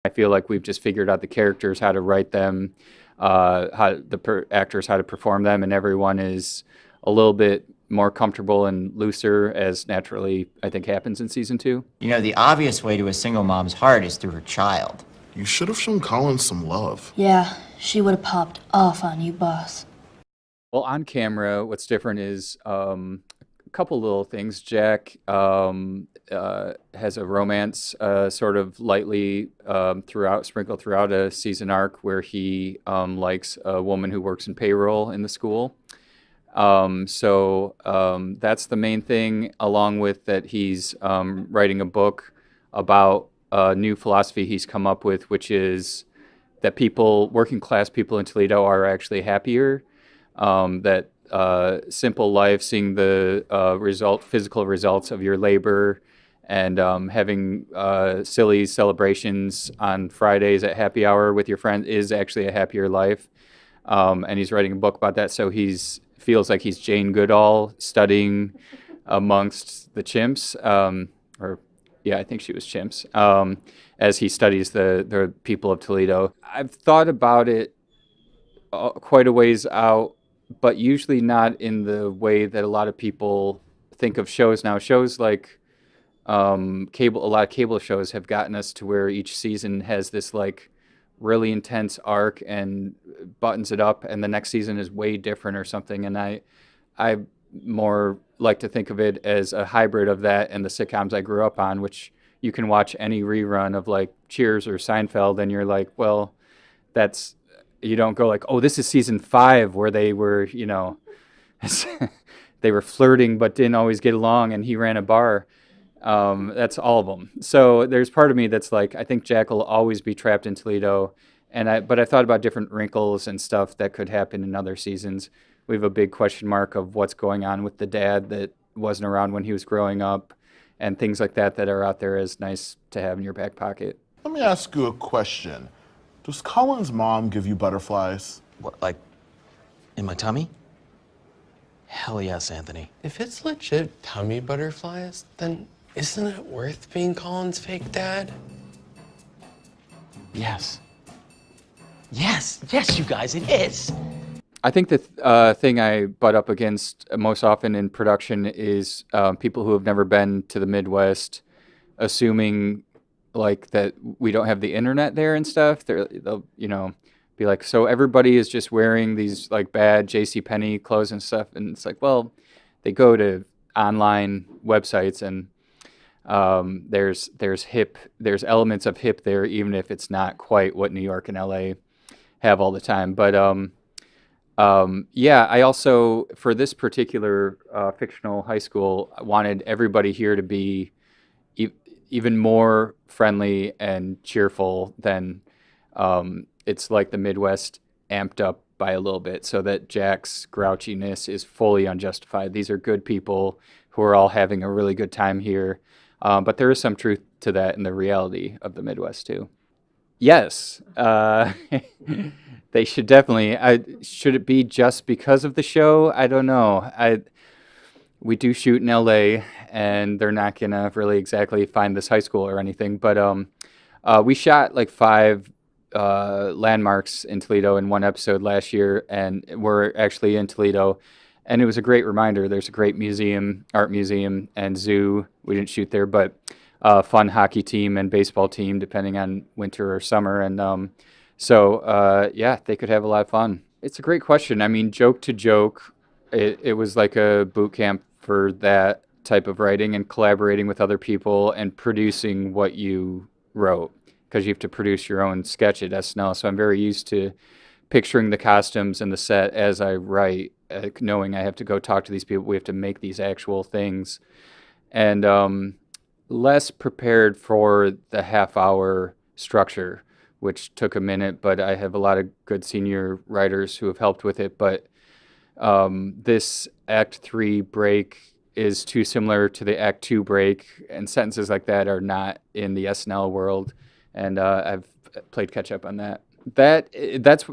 I feel like we've just figured out the characters, how to write them, actors how to perform them, and everyone is a little bit more comfortable and looser, as naturally I think happens in season 2. You know, the obvious way to a single mom's heart is through her child. You should have shown Collins some love. Yeah, she would have popped off on you, boss. Well, on camera, what's different is a couple little things. Jack has a romance sort of lightly sprinkled throughout a season arc where he likes a woman who works in payroll in the school. That's the main thing, along with that he's writing a book about a new philosophy he's come up with, which is that working class people in Toledo are actually happier. That simple life, seeing the physical results of your labor, and having silly celebrations on Fridays at happy hour with your friends is actually a happier life. And he's writing a book about that, so feels like he's Jane Goodall studying amongst the chimps, I think she was chimps, as he studies the people of Toledo. I've thought about it quite a ways out, but usually not in the way that a lot of people think of shows now. Shows like a lot of cable shows have gotten us to where each season has this like really intense arc and buttons it up, and the next season is way different or something. And I more like to think of it as a hybrid of that and the sitcoms I grew up on, which you can watch any rerun of like Cheers or Seinfeld, and you're like, well, you don't go like, oh, this is season 5 where they were, they were flirting but didn't always get along, and he ran a bar. That's all of them. So there's part of me that's like, I think Jack will always be trapped in Toledo, but I thought about different wrinkles and stuff that could happen in other seasons. We have a big question mark of what's going on with the dad that wasn't around when he was growing up, and things like that are out there as nice to have in your back pocket. Let me ask you a question. Does Collins' mom give you butterflies? What, like, in my tummy? Hell yes, Anthony. If it's legit tummy butterflies, then isn't it worth being Colin's fake dad? Yes. Yes, you guys, it is. I think the thing I butt up against most often in production is people who have never been to the Midwest, assuming like that we don't have the internet there and stuff. They'll be like, so everybody is just wearing these like bad JCPenney clothes and stuff, and it's like, well, they go to online websites, and there's elements of hip there, even if it's not quite what New York and LA have all the time. But I also, for this particular fictional high school, wanted everybody here to be even more friendly and cheerful than it's like the Midwest amped up by a little bit, so that Jack's grouchiness is fully unjustified. These are good people who are all having a really good time here. But there is some truth to that in the reality of the Midwest, too. Yes, they should definitely. Should it be just because of the show? I don't know. We do shoot in LA, and they're not going to really exactly find this high school or anything. But we shot like 5 landmarks in Toledo in one episode last year, and we're actually in Toledo. And it was a great reminder. There's a great museum, art museum, and zoo. We didn't shoot there, but a fun hockey team and baseball team, depending on winter or summer. And they could have a lot of fun. It's a great question. I mean, joke to joke, it was like a boot camp for that type of writing and collaborating with other people and producing what you wrote, because you have to produce your own sketch at SNL. So I'm very used to picturing the costumes and the set as I write, knowing I have to go talk to these people. We have to make these actual things. And less prepared for the half-hour structure, which took a minute, but I have a lot of good senior writers who have helped with it. But this Act 3 break is too similar to the Act 2 break, and sentences like that are not in the SNL world, and I've played catch-up on that. That's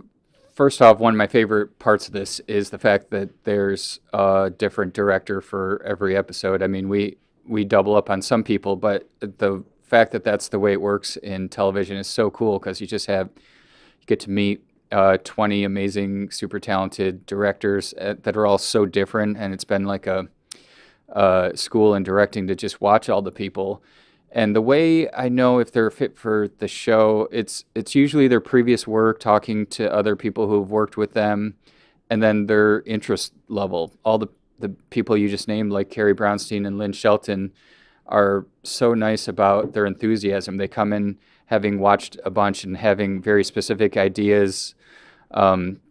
first off, one of my favorite parts of this is the fact that there's a different director for every episode. I mean, we double up on some people, but the fact that that's the way it works in television is so cool because you get to meet 20 amazing, super talented directors that are all so different, and it's been like a school in directing to just watch all the people. And the way I know if they're fit for the show, it's usually their previous work, talking to other people who've worked with them, and then their interest level. All the people you just named, like Carrie Brownstein and Lynn Shelton, are so nice about their enthusiasm. They come in having watched a bunch and having very specific ideas.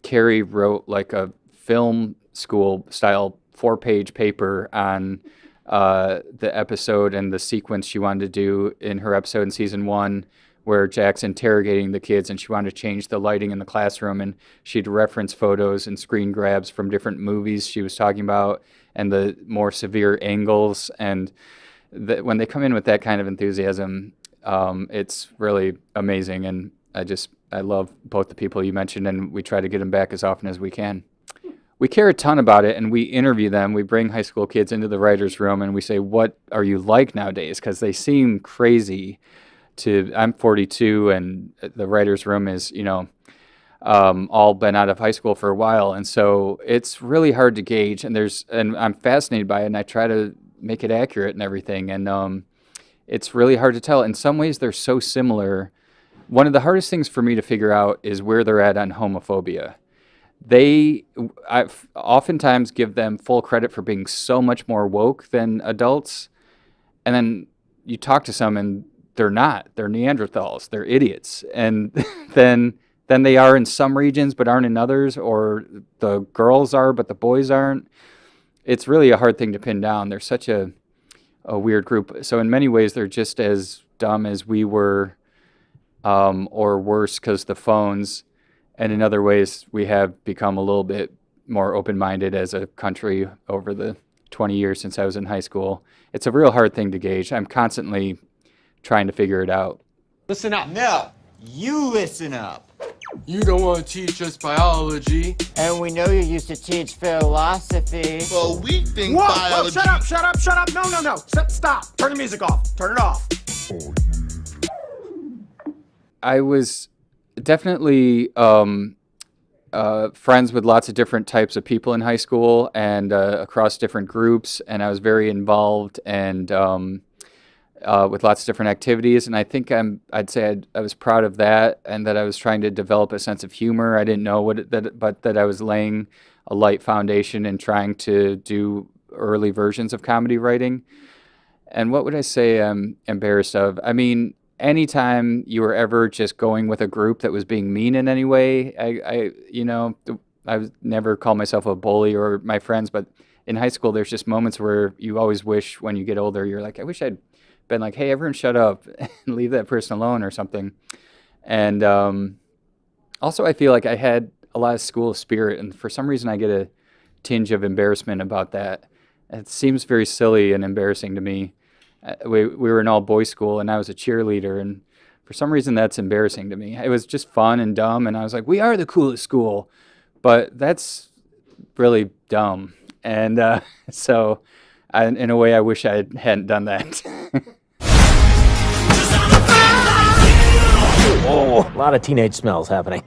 Carrie wrote like a film school style 4-page paper on the episode and the sequence she wanted to do in her episode in season 1, where Jack's interrogating the kids, and she wanted to change the lighting in the classroom, and she'd reference photos and screen grabs from different movies she was talking about and the more severe angles. And when they come in with that kind of enthusiasm, it's really amazing. And I love both the people you mentioned, and we try to get them back as often as we can. We care a ton about it, and we interview them. We bring high school kids into the writer's room, and we say, what are you like nowadays? Because they seem crazy I'm 42, and the writer's room is, all been out of high school for a while. And so it's really hard to gauge, and I'm fascinated by it, and I try to make it accurate and everything. And it's really hard to tell. In some ways, they're so similar. One of the hardest things for me to figure out is where they're at on homophobia. I oftentimes give them full credit for being so much more woke than adults. And then you talk to some and they're not. They're Neanderthals. They're idiots. And then they are in some regions but aren't in others, or the girls are but the boys aren't. It's really a hard thing to pin down. They're such a weird group. So in many ways, they're just as dumb as we were, or worse because the phones. And in other ways, we have become a little bit more open-minded as a country over the 20 years since I was in high school. It's a real hard thing to gauge. I'm constantly trying to figure it out. Listen up. No, you listen up. You don't want to teach us biology. And we know you used to teach philosophy. Well, we think Whoa, biology. whoa, shut up. No. Stop. Turn the music off. Turn it off. I was definitely friends with lots of different types of people in high school and across different groups, and I was very involved and with lots of different activities. And I think I'd say I was proud of that, and that I was trying to develop a sense of humor. I didn't know but that I was laying a light foundation and trying to do early versions of comedy writing. And what would I say I'm embarrassed of? I mean, anytime you were ever just going with a group that was being mean in any way, I was never called myself a bully or my friends, but in high school, there's just moments where you always wish when you get older, you're like, I wish I'd been like, hey, everyone shut up and leave that person alone or something. And also, I feel like I had a lot of school spirit, and for some reason I get a tinge of embarrassment about that. It seems very silly and embarrassing to me. We were an all-boys school, and I was a cheerleader, and for some reason that's embarrassing to me. It was just fun and dumb, and I was like, we are the coolest school, but that's really dumb. And so in a way, I wish I hadn't done that. Oh, a lot of teenage smells happening.